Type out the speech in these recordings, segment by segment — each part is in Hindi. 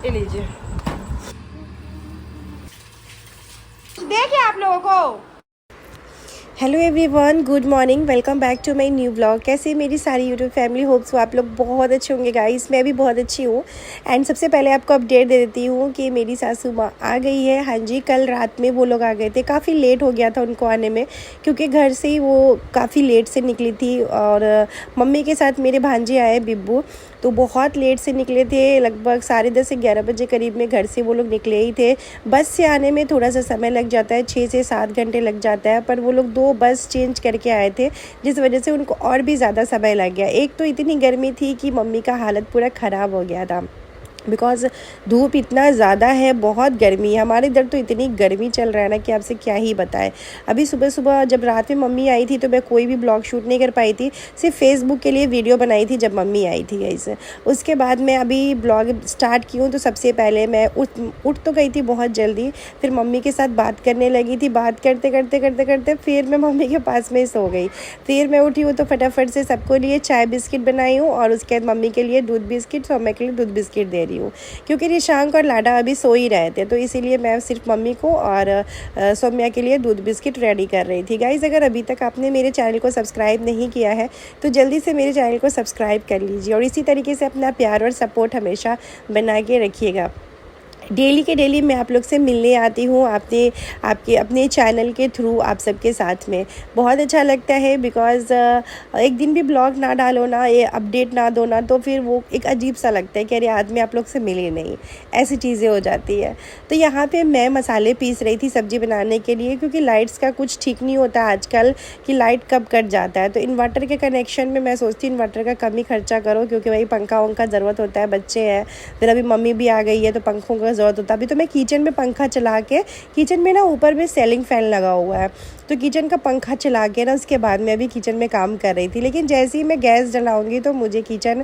ये लीजिए, देखिए आप लोगों को। Hello everyone, good morning, welcome back to my new blog. कैसे मेरी सारी यूट्यूब फैमिली, होप्स आप लोग बहुत अच्छे होंगे गाइस। मैं भी बहुत अच्छी हूँ। एंड सबसे पहले आपको अपडेट दे देती हूँ कि मेरी सासू माँ आ गई है। हाँ जी, कल रात में वो लोग आ गए थे। काफ़ी लेट हो गया था उनको आने में, क्योंकि घर से ही वो काफ़ी लेट से निकली थी। और मम्मी के साथ मेरे भांजे आए बिब्बू, तो बहुत लेट से निकले थे। लगभग 10:30 से 11 बजे करीब में घर से वो लोग निकले ही थे। बस से आने में थोड़ा सा समय लग जाता है, 6 से 7 घंटे लग जाता है, पर वो लोग 2 बस चेंज करके आए थे, जिस वजह से उनको और भी ज़्यादा समय लग गया। एक तो इतनी गर्मी थी कि मम्मी का हालत पूरा ख़राब हो गया था, बिकॉज़ धूप इतना ज़्यादा है, बहुत गर्मी है। हमारे इधर तो इतनी गर्मी चल रहा है ना कि आपसे क्या ही बताएं। अभी सुबह सुबह जब रात में मम्मी आई थी तो मैं कोई भी ब्लॉग शूट नहीं कर पाई थी, सिर्फ फेसबुक के लिए वीडियो बनाई थी जब मम्मी आई थी ऐसे। उसके बाद मैं अभी ब्लॉग स्टार्ट की हूँ। तो सबसे पहले मैं उठ तो गई थी बहुत जल्दी, फिर मम्मी के साथ बात करने लगी थी। बात करते करते करते करते फिर मैं मम्मी के पास में ही सो गई। फिर मैं उठी हूँ तो फटाफट से सबको लिए चाय बिस्किट बनाई हूँ, और उसके बाद मम्मी के लिए दूध बिस्किट और मैं के लिए दूध बिस्किट दे रही हूँ, क्योंकि रिशांक और लाडा अभी सो ही रहे थे। तो इसीलिए मैं सिर्फ मम्मी को और सौम्या के लिए दूध बिस्किट रेडी कर रही थी। गाइज़, अगर अभी तक आपने मेरे चैनल को सब्सक्राइब नहीं किया है तो जल्दी से मेरे चैनल को सब्सक्राइब कर लीजिए, और इसी तरीके से अपना प्यार और सपोर्ट हमेशा बना के रखिएगा। डेली के डेली मैं आप लोग से मिलने आती हूँ, आपके अपने चैनल के थ्रू आप सबके साथ में। बहुत अच्छा लगता है, बिकॉज़ एक दिन भी ब्लॉग ना डालो ना, ये अपडेट ना दो ना, तो फिर वो एक अजीब सा लगता है कि अरे आज मैं आप लोग से मिली नहीं, ऐसी चीज़ें हो जाती है। तो यहाँ पे मैं मसाले पीस रही थी सब्ज़ी बनाने के लिए, क्योंकि लाइट्स का कुछ ठीक नहीं होता आजकल कि लाइट कब कट जाता है। तो इन्वर्टर के कनेक्शन में मैं सोचती हूँ इन्वर्टर का कम ही खर्चा करो, क्योंकि वही पंखा वंखा ज़रूरत होता है, बच्चे हैं, फिर अभी मम्मी भी आ गई है तो पंखों का ज़रूरत होता है। अभी तो मैं किचन में पंखा चला के, किचन में ना ऊपर में सीलिंग फ़ैन लगा हुआ है, तो किचन का पंखा चला के ना उसके बाद मैं अभी किचन में काम कर रही थी। लेकिन जैसे ही मैं गैस जलाऊंगी तो मुझे किचन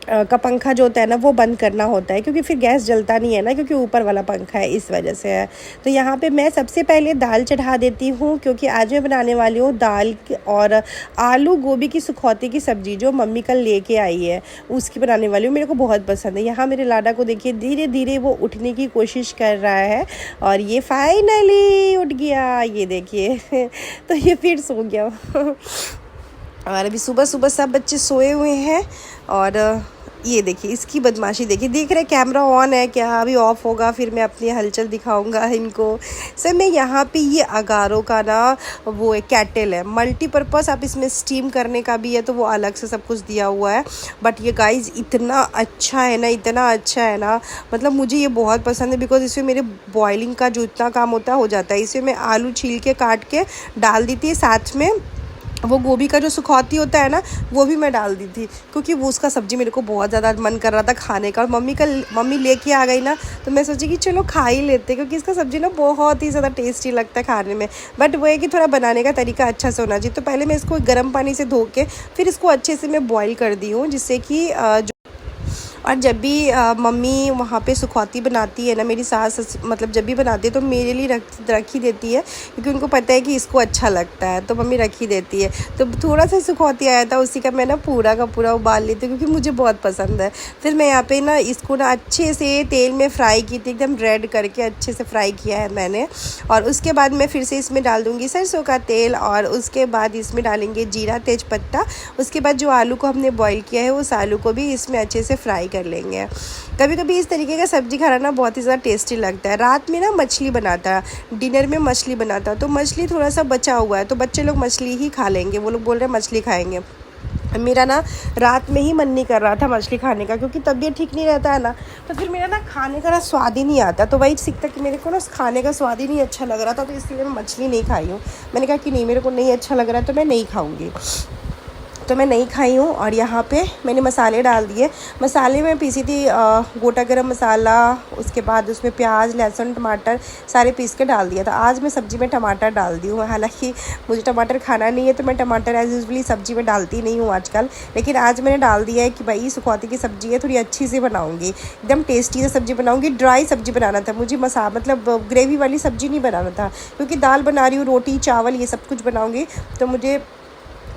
का पंखा जो होता है ना वो बंद करना होता है, क्योंकि फिर गैस जलता नहीं है ना, क्योंकि ऊपर वाला पंखा है, इस वजह से है। तो यहाँ पे मैं सबसे पहले दाल चढ़ा देती हूँ, क्योंकि आज मैं बनाने वाली हूँ दाल और आलू गोभी की सुखौती की सब्ज़ी, जो मम्मी कल लेके आई है उसकी बनाने वाली हूँ। मेरे को बहुत पसंद है। यहाँ मेरे लाडा को देखिए, धीरे धीरे वो उठने की कोशिश कर रहा है, और ये फाइनली उठ गया, ये देखिए तो ये फिर सो गया और अभी सुबह सुबह सब बच्चे सोए हुए हैं। और ये देखिए इसकी बदमाशी देखिए, देख रहे कैमरा ऑन है क्या, अभी ऑफ होगा फिर मैं अपनी हलचल दिखाऊंगा इनको। सर मैं यहाँ पे ये अगारों का ना वो एक कैटल है, मल्टीपर्पज़, आप इसमें स्टीम करने का भी है, तो वो अलग से सब कुछ दिया हुआ है। बट ये गाइस इतना अच्छा है ना, इतना अच्छा है ना, मतलब मुझे ये बहुत पसंद है, बिकॉज इसमें मेरे बॉयलिंग का जो इतना काम होता है हो जाता है। इसमें मैं आलू छील के काट के डाल दी थी, साथ में वो गोभी का जो सुखौती होता है ना वो भी मैं डाल दी थी, क्योंकि वो उसका सब्ज़ी मेरे को बहुत ज़्यादा मन कर रहा था खाने का। और मम्मी लेके आ गई ना, तो मैं सोची कि चलो खा ही लेते, क्योंकि इसका सब्ज़ी ना बहुत ही ज़्यादा टेस्टी लगता है खाने में। बट वो है कि थोड़ा बनाने का तरीका अच्छा से होना चाहिए। तो पहले मैं इसको गर्म पानी से धो के फिर इसको अच्छे से मैं बॉयल कर दी हूँ, जिससे कि और जब भी मम्मी वहाँ पे सुखौती बनाती है ना, मेरी सास मतलब जब भी बनाती है तो मेरे लिए रख ही देती है, क्योंकि उनको पता है कि इसको अच्छा लगता है, तो मम्मी रख ही देती है। तो थोड़ा सा सुखौती आया था, उसी का मैं ना पूरा का पूरा उबाल लेती हूँ, क्योंकि मुझे बहुत पसंद है। फिर मैं यहाँ पे ना इसको ना अच्छे से तेल में फ्राई की थी, एकदम रेड करके अच्छे से फ्राई किया है मैंने। और उसके बाद मैं फिर से इसमें डाल दूँगी सरसों का तेल, और उसके बाद इसमें डालेंगे जीरा तेज़पत्ता। उसके बाद जो आलू को हमने बॉईल किया है उस आलू को भी इसमें अच्छे से फ्राई कर लेंगे। कभी कभी इस तरीके का सब्ज़ी खाना ना बहुत ही ज़्यादा टेस्टी लगता है। रात में ना मछली बनाता, डिनर में मछली बनाता, तो मछली थोड़ा सा बचा हुआ है, तो बच्चे लोग मछली ही खा लेंगे, वो लोग बोल रहे हैं मछली खाएंगे। मेरा ना रात में ही मन नहीं कर रहा था मछली खाने का, क्योंकि तबीयत ठीक नहीं रहता है ना, तो फिर मेरा ना खाने का ना स्वाद ही नहीं आता। तो वही सीखता कि मेरे को ना खाने का स्वाद ही नहीं अच्छा लग रहा था, तो इसलिए मैं मछली नहीं खाई हूँ। मैंने कहा कि नहीं, मेरे को नहीं अच्छा लग रहा है तो मैं नहीं खाऊँगी, तो मैं नहीं खाई हूँ। और यहाँ पे मैंने मसाले डाल दिए। मसाले में पीसी थी गोटा गरम मसाला, उसके बाद उसमें प्याज लहसुन टमाटर सारे पीस के डाल दिया था। आज मैं सब्ज़ी में टमाटर डाल दी हूँ, हालांकि मुझे टमाटर खाना नहीं है तो मैं टमाटर एज यूजली सब्ज़ी में डालती नहीं हूँ आजकल, लेकिन आज मैंने डाल दिया है कि भाई सुखौती की सब्ज़ी है, थोड़ी अच्छी से बनाऊँगी, एकदम टेस्टी से सब्ज़ी बनाऊँगी। ड्राई सब्ज़ी बनाना था मुझे, मतलब ग्रेवी वाली सब्ज़ी नहीं बनाना था, क्योंकि दाल बना रही हूँ, रोटी चावल ये सब कुछ बनाऊँगी, तो मुझे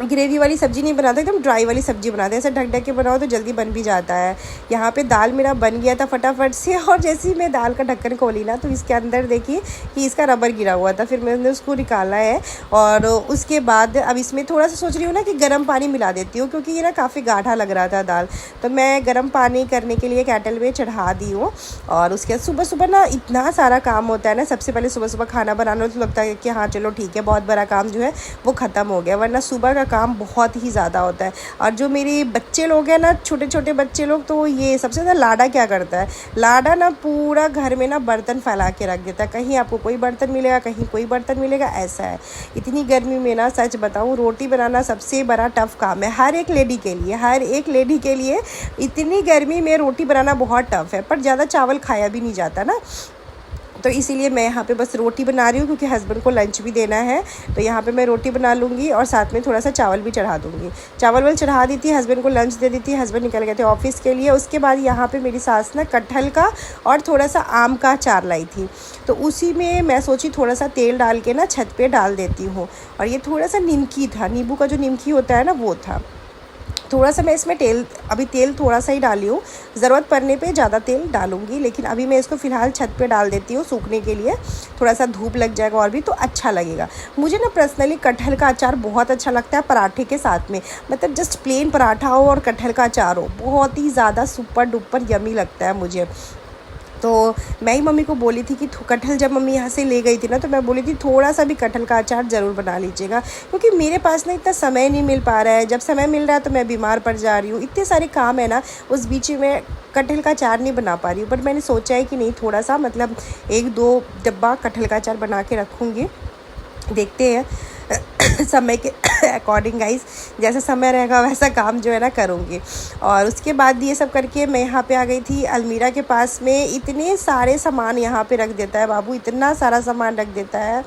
ग्रेवी वाली सब्ज़ी नहीं बनाते, एकदम ड्राई वाली सब्ज़ी बनाते हैं। ऐसे ढक ढक के बनाओ तो जल्दी बन भी जाता है। यहाँ पे दाल मेरा बन गया था फटाफट से, और जैसे ही मैं दाल का ढक्कन खोली ना तो इसके अंदर देखिए कि इसका रबर गिरा हुआ था। फिर मैंने उसको निकाला है, और उसके बाद अब इसमें थोड़ा सा सोच रही हूँ ना कि गर्म पानी मिला देती हूँ, क्योंकि ये ना काफ़ी गाढ़ा लग रहा था दाल। तो मैं गर्म पानी करने के लिए केटल में चढ़ा दी हूँ। और उसके बाद सुबह सुबह ना इतना सारा काम होता है ना, सबसे पहले सुबह सुबह खाना बनाना तो लगता है कि हाँ चलो ठीक है, बहुत बड़ा काम जो है वो ख़त्म हो गया, वरना सुबह का काम बहुत ही ज़्यादा होता है। और जो मेरे बच्चे लोग हैं ना, छोटे छोटे बच्चे लोग, तो ये सबसे ज़्यादा लाडा क्या करता है, लाडा ना पूरा घर में ना बर्तन फैला के रख देता है। कहीं आपको कोई बर्तन मिलेगा, कहीं कोई बर्तन मिलेगा, ऐसा है। इतनी गर्मी में ना सच बताऊँ, रोटी बनाना सबसे बड़ा टफ़ काम है हर एक लेडी के लिए, हर एक लेडी के लिए। इतनी गर्मी में रोटी बनाना बहुत टफ़ है, पर ज़्यादा चावल खाया भी नहीं जाता ना, तो इसीलिए मैं यहाँ पे बस रोटी बना रही हूँ, क्योंकि हस्बैंड को लंच भी देना है। तो यहाँ पे मैं रोटी बना लूँगी और साथ में थोड़ा सा चावल भी चढ़ा दूँगी। चावल वाल चढ़ा दी थी, हस्बैंड को लंच दे दी थी, हस्बैंड निकल गए थे ऑफिस के लिए। उसके बाद यहाँ पे मेरी सास ना कटहल का और थोड़ा सा आम का अचार लाई थी, तो उसी में मैं सोची थोड़ा सा तेल डाल के ना छत पर डाल देती हूँ। और ये थोड़ा सा निमकी था, नींबू का जो निमकी होता है ना वो था। थोड़ा सा मैं इसमें अभी तेल थोड़ा सा ही डाली हूँ, ज़रूरत पड़ने पे ज़्यादा तेल डालूंगी, लेकिन अभी मैं इसको फ़िलहाल छत पे डाल देती हूँ सूखने के लिए। थोड़ा सा धूप लग जाएगा और भी तो अच्छा लगेगा। मुझे ना पर्सनली कटहल का अचार बहुत अच्छा लगता है पराठे के साथ में, मतलब जस्ट प्लेन पराठा हो और कटहल का अचार हो, बहुत ही ज़्यादा सुपर डुपर यमी लगता है मुझे। तो मैं ही मम्मी को बोली थी कि कटहल, जब मम्मी यहाँ से ले गई थी ना, तो मैं बोली थी थोड़ा सा भी कटहल का अचार ज़रूर बना लीजिएगा, क्योंकि मेरे पास ना इतना समय नहीं मिल पा रहा है। जब समय मिल रहा है तो मैं बीमार पड़ जा रही हूँ, इतने सारे काम है ना, उस बीच में कटहल का अचार नहीं बना पा रही हूँ। बट मैंने सोचा है कि नहीं, थोड़ा सा मतलब 1-2 डब्बा कटहल का अचार बना के रखूँगी, देखते हैं समय के अकॉर्डिंग गाइस, जैसा समय रहेगा वैसा काम जो है ना करूँगी। और उसके बाद ये सब करके मैं यहाँ पे आ गई थी अलमीरा के पास में। इतने सारे सामान यहाँ पे रख देता है बाबू, इतना सारा सामान रख देता है,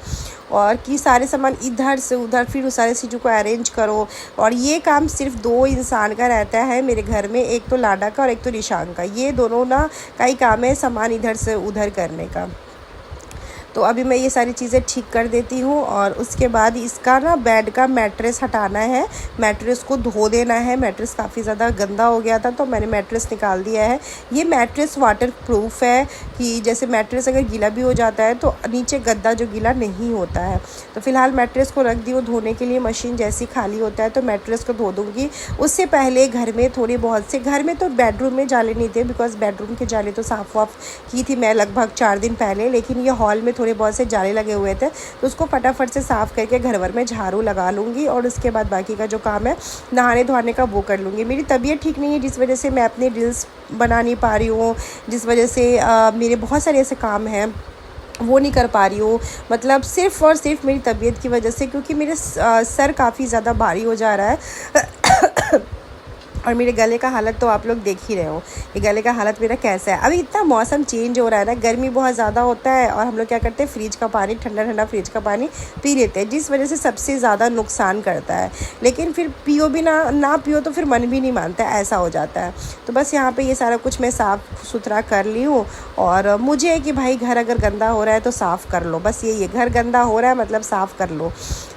और कि सारे सामान इधर से उधर, फिर उस सारे चीज़ों को अरेंज करो। और ये काम सिर्फ 2 इंसान का रहता है मेरे घर में, एक तो लाडा का और एक तो निशान का। ये दोनों ना का ही काम है सामान इधर से उधर करने का। तो अभी मैं ये सारी चीज़ें ठीक कर देती हूँ, और उसके बाद इसका ना बेड का मैट्रेस हटाना है, मैट्रेस को धो देना है। मैट्रेस काफ़ी ज़्यादा गंदा हो गया था, तो मैंने मैट्रेस निकाल दिया है। ये मैट्रेस वाटर प्रूफ है, कि जैसे मैट्रेस अगर गीला भी हो जाता है तो नीचे गद्दा जो गीला नहीं होता है। तो फिलहाल मैट्रेस को रख दी हूँ धोने के लिए, मशीन जैसी खाली होता है तो मैट्रेस को धो दूँगी। उससे पहले घर में थोड़े बहुत से, घर में तो बेडरूम में जाले नहीं थे, बिकॉज बेडरूम के जाले तो साफ़ वाफ की थी मैं लगभग 4 दिन पहले, लेकिन ये हॉल में थोड़े बहुत से जाले लगे हुए थे, तो उसको फटाफट से साफ़ करके घर भर में झाड़ू लगा लूँगी। और उसके बाद बाकी का जो काम है नहाने धोने का वो कर लूँगी। मेरी तबीयत ठीक नहीं है, जिस वजह से मैं अपने रील्स बना नहीं पा रही हूँ, जिस वजह से मेरे बहुत सारे ऐसे काम हैं वो नहीं कर पा रही हूँ, मतलब सिर्फ़ और सिर्फ मेरी तबीयत की वजह से, क्योंकि मेरे सर काफ़ी ज़्यादा भारी हो जा रहा है और मेरे गले का हालत तो आप लोग देख ही रहे हो, ये गले का हालत मेरा कैसा है। अभी इतना मौसम चेंज हो रहा है ना, गर्मी बहुत ज़्यादा होता है, और हम लोग क्या करते हैं, फ्रिज का पानी, ठंडा ठंडा फ्रिज का पानी पी लेते हैं, जिस वजह से सबसे ज़्यादा नुकसान करता है। लेकिन फिर पियो भी ना पियो तो फिर मन भी नहीं मानता है, ऐसा हो जाता है। तो बस यहाँ पर ये सारा कुछ मैं साफ़ सुथरा कर ली हूँ। और मुझे है कि भाई घर अगर गंदा हो रहा है तो साफ़ कर लो, बस यही है, घर गंदा हो रहा है मतलब साफ़ कर लो।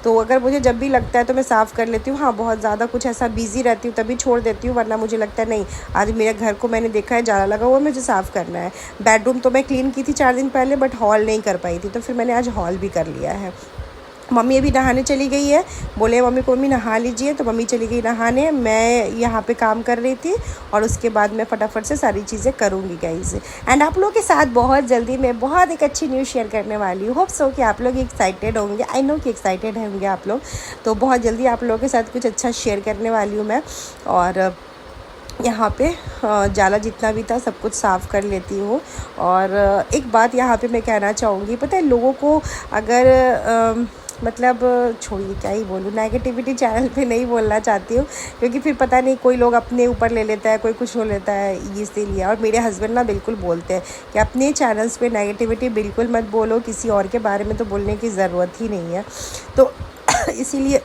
तो अगर मुझे जब भी लगता है तो मैं साफ़ कर लेती हूँ। हाँ, बहुत ज़्यादा कुछ ऐसा बिज़ी रहती हूँ तभी छोड़ देती हूँ, वरना मुझे लगता है नहीं, आज मेरे घर को मैंने देखा है जाला लगा हुआ, मुझे साफ़ करना है। बेडरूम तो मैं क्लीन की थी 4 दिन पहले, बट हॉल नहीं कर पाई थी, तो फिर मैंने आज हॉल भी कर लिया है। मम्मी अभी नहाने चली गई है, बोले मम्मी को मम्मी नहा लीजिए, तो मम्मी चली गई नहाने, मैं यहाँ पे काम कर रही थी, और उसके बाद मैं फटाफट से सारी चीज़ें करूँगी गाइस। एंड आप लोगों के साथ बहुत जल्दी मैं बहुत एक अच्छी न्यूज़ शेयर करने वाली हूँ। होप सो कि आप लोग एक्साइटेड होंगे, आई नो कि एक्साइटेड होंगे आप लोग, तो बहुत जल्दी आप लोगों के साथ कुछ अच्छा शेयर करने वाली हूँ मैं। और यहाँ पे जाला जितना भी था सब कुछ साफ़ कर लेती हूँ। और एक बात यहाँ पे मैं कहना चाहूँगी, पता है लोगों को अगर मतलब छोड़िए क्या ही बोलूँ, नेगेटिविटी चैनल पे नहीं बोलना चाहती हूँ, क्योंकि फिर पता नहीं कोई लोग अपने ऊपर ले लेता है, कोई कुछ हो लेता है, इसीलिए। और मेरे हस्बैंड ना बिल्कुल बोलते हैं कि अपने चैनल्स पे नेगेटिविटी बिल्कुल मत बोलो, किसी और के बारे में तो बोलने की ज़रूरत ही नहीं है। तो इसीलिए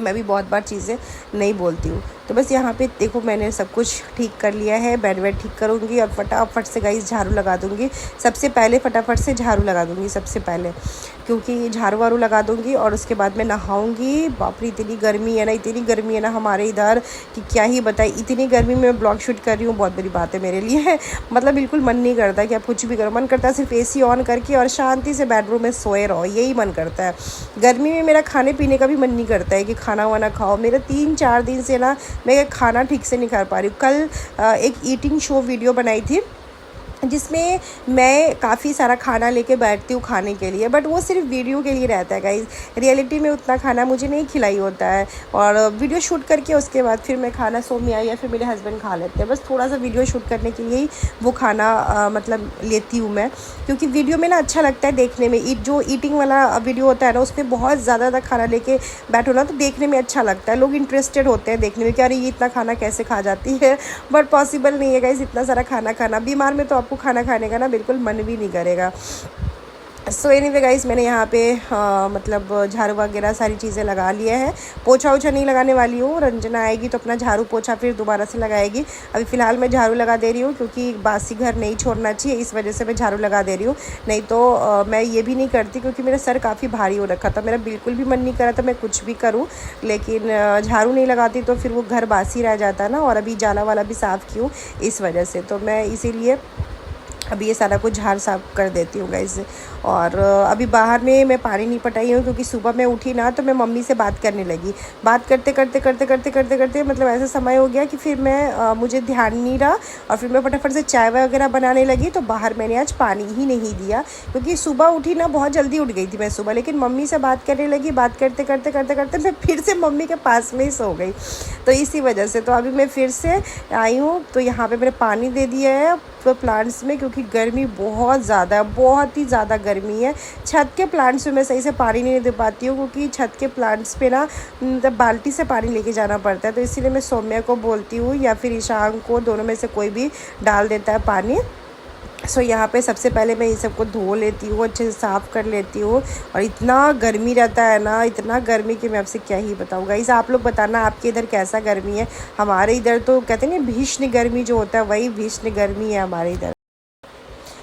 मैं भी बहुत बार चीज़ें नहीं बोलती हूँ। तो बस यहाँ पे देखो मैंने सब कुछ ठीक कर लिया है, बेड वेड ठीक करूँगी और फटाफट से गाइस झाड़ू लगा दूँगी। सबसे पहले फटाफट से झाड़ू लगा दूँगी सबसे पहले, क्योंकि झाड़ू वाड़ू लगा दूँगी और उसके बाद मैं नहाऊँगी। बाप रे इतनी गर्मी है ना, इतनी गर्मी है ना हमारे इधर कि क्या ही बताए। इतनी गर्मी में मैं ब्लॉग शूट कर रही हूँ, बहुत बड़ी बात है मेरे लिए मतलब बिल्कुल मन नहीं करता कि आप कुछ भी करो, मन करता है सिर्फ एसी ऑन करके और शांति से बेडरूम में सोए रहो, यही मन करता है। गर्मी में मेरा खाने पीने का भी मन नहीं करता है कि खाना वाना खाओ। मेरा 3-4 दिन से ना मैं खाना ठीक से नहीं खा पा रही हूँ। कल एक ईटिंग शो वीडियो बनाई थी जिसमें मैं काफ़ी सारा खाना लेके बैठती हूँ खाने के लिए, बट वो सिर्फ वीडियो के लिए रहता है गाइस। रियलिटी में उतना खाना मुझे नहीं खिलाई होता है, और वीडियो शूट करके उसके बाद फिर मैं खाना सोमिया या फिर मेरे हस्बैंड खा लेते हैं। बस थोड़ा सा वीडियो शूट करने के लिए ही वो खाना मतलब लेती हूँ मैं, क्योंकि वीडियो में ना अच्छा लगता है देखने में। जो ईटिंग वाला वीडियो होता है ना उसमें बहुत ज़्यादा खाना लेके बैठो ना तो देखने में अच्छा लगता है, लोग इंटरेस्टेड होते हैं देखने में कि अरे ये इतना खाना कैसे खा जाती है। बट पॉसिबल नहीं है गाइस इतना सारा खाना खाना। बीमार में तो आपको खाना खाने का ना बिल्कुल मन भी नहीं करेगा। सो एनीवे गाइस मैंने यहाँ पे मतलब झाड़ू वगैरह सारी चीज़ें लगा लिया है। पोछा ओछा नहीं लगाने वाली हूँ, रंजना आएगी तो अपना झाड़ू पोछा फिर दोबारा से लगाएगी। अभी फ़िलहाल मैं झाड़ू लगा दे रही हूँ क्योंकि बासी घर नहीं छोड़ना चाहिए, इस वजह से मैं झाड़ू लगा दे रही हूँ। नहीं तो मैं ये भी नहीं करती क्योंकि मेरा सर काफ़ी भारी हो रखा था, मेरा बिल्कुल भी मन नहीं करा था मैं कुछ भी करूँ, लेकिन झाड़ू नहीं लगाती तो फिर वो घर बासी रह जाता ना। और अभी जाला वाला भी साफ़ की हूँ इस वजह से, तो मैं इसीलिए अभी ये सारा कुछ झाड़ साफ कर देती हूँ गाइस। और अभी बाहर में मैं पानी नहीं पटाई हूँ क्योंकि सुबह मैं उठी ना तो मैं मम्मी से बात करने लगी। बात करते करते करते करते करते करते मतलब ऐसा समय हो गया कि फिर मैं मुझे ध्यान नहीं रहा और फिर मैं फटाफट से चाय वगैरह बनाने लगी। तो बाहर मैंने आज पानी ही नहीं दिया क्योंकि सुबह उठी ना, बहुत जल्दी उठ गई थी मैं सुबह, लेकिन मम्मी से बात करने लगी। बात करते करते करते करते मैं फिर से मम्मी के पास में ही सो गई, तो इसी वजह से तो अभी मैं फिर से आई हूँ। तो यहाँ पर मैंने पानी दे दिया है प्लांट्स में क्योंकि गर्मी बहुत ज़्यादा है, बहुत ही ज़्यादा गर्मी है। छत के प्लांट्स में मैं सही से पानी नहीं दे पाती हूँ क्योंकि छत के प्लांट्स पे ना मतलब बाल्टी से पानी लेके जाना पड़ता है, तो इसीलिए मैं सौम्या को बोलती हूँ या फिर ईशान को, दोनों में से कोई भी डाल देता है पानी। सो यहाँ पे सबसे पहले मैं ये सबको धो लेती हूँ, अच्छे से साफ़ कर लेती हूँ। और इतना गर्मी रहता है ना, इतना गर्मी कि मैं आपसे क्या ही बताऊँ गाइस। आप लोग बताना आपके इधर कैसा गर्मी है। हमारे इधर तो कहते हैं ना भीषण गर्मी जो होता है, वही भीषण गर्मी है हमारे इधर।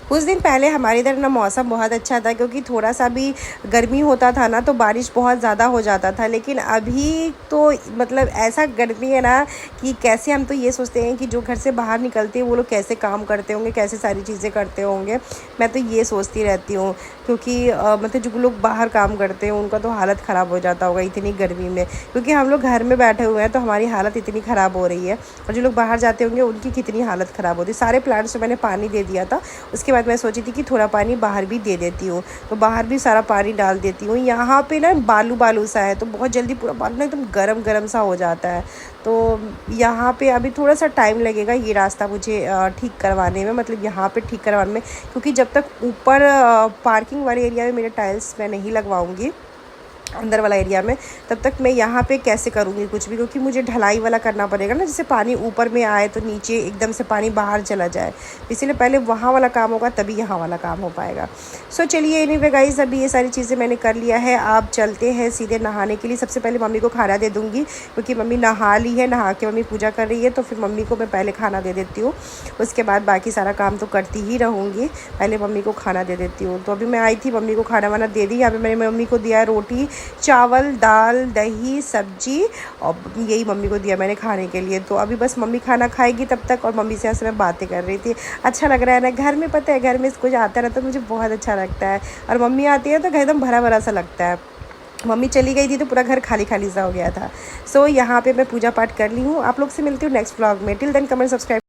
कुछ दिन पहले हमारे इधर ना मौसम बहुत अच्छा था क्योंकि थोड़ा सा भी गर्मी होता था ना तो बारिश बहुत ज़्यादा हो जाता था, लेकिन अभी तो मतलब ऐसा गर्मी है ना कि कैसे, हम तो ये सोचते हैं कि जो घर से बाहर निकलते हैं वो लोग कैसे काम करते होंगे, कैसे सारी चीज़ें करते होंगे। मैं तो ये सोचती रहती हूँ क्योंकि मतलब जो लोग बाहर काम करते हैं उनका तो हालत ख़राब हो जाता होगा इतनी गर्मी में, क्योंकि हम लोग घर में बैठे हुए हैं तो हमारी हालत इतनी ख़राब हो रही है, और जो लोग बाहर जाते होंगे उनकी कितनी हालत ख़राब होती है। सारे प्लांट्स में मैंने पानी दे दिया था, उसके बाद मैं सोची थी कि थोड़ा पानी बाहर भी दे देती हूँ, तो बाहर भी सारा पानी डाल देती हूँ। यहाँ पे ना बालू बालू सा है तो बहुत जल्दी पूरा बालू ना एकदम गरम गरम सा हो जाता है, तो यहाँ पे अभी थोड़ा सा टाइम लगेगा ये रास्ता मुझे ठीक करवाने में, मतलब यहाँ पे ठीक करवाने में, क्योंकि जब तक ऊपर पार्किंग वाले एरिया में मेरे टाइल्स मैं नहीं लगवाऊँगी अंदर वाला एरिया में, तब तक मैं यहाँ पे कैसे करूँगी कुछ भी, क्योंकि मुझे ढलाई वाला करना पड़ेगा ना, जैसे पानी ऊपर में आए तो नीचे एकदम से पानी बाहर चला जाए, इसीलिए पहले वहाँ वाला काम होगा तभी यहाँ वाला काम हो पाएगा। सो चलिए एनीवे गाइस, अभी ये सारी चीज़ें मैंने कर लिया है। आप चलते हैं सीधे नहाने के लिए। सबसे पहले मम्मी को खाना दे दूँगी क्योंकि मम्मी नहा ली है, नहा के मम्मी पूजा कर रही है, तो फिर मम्मी को मैं पहले खाना दे देती हूँ, उसके बाद बाकी सारा काम तो करती ही रहूँगी, पहले मम्मी को खाना दे देती हूँ। तो अभी मैं आई थी, मम्मी को खाना वाना दे दी। यहाँ पर मैंने मम्मी को दिया रोटी, चावल, दाल, दही, सब्जी, और यही मम्मी को दिया मैंने खाने के लिए। तो अभी बस मम्मी खाना खाएगी तब तक, और मम्मी से ऐसे मैं बातें कर रही थी। अच्छा लग रहा है ना घर में, पता है घर में कुछ आता है ना तो मुझे बहुत अच्छा लगता है, और मम्मी आती है तो घर एकदम भरा भरा सा लगता है। मम्मी चली गई थी तो पूरा घर खाली खाली सा हो गया था। सो यहाँ पे मैं पूजा पाठ कर ली हूँ। आप लोग से मिलती हूँ नेक्स्ट व्लॉग में। Till then comment subscribe.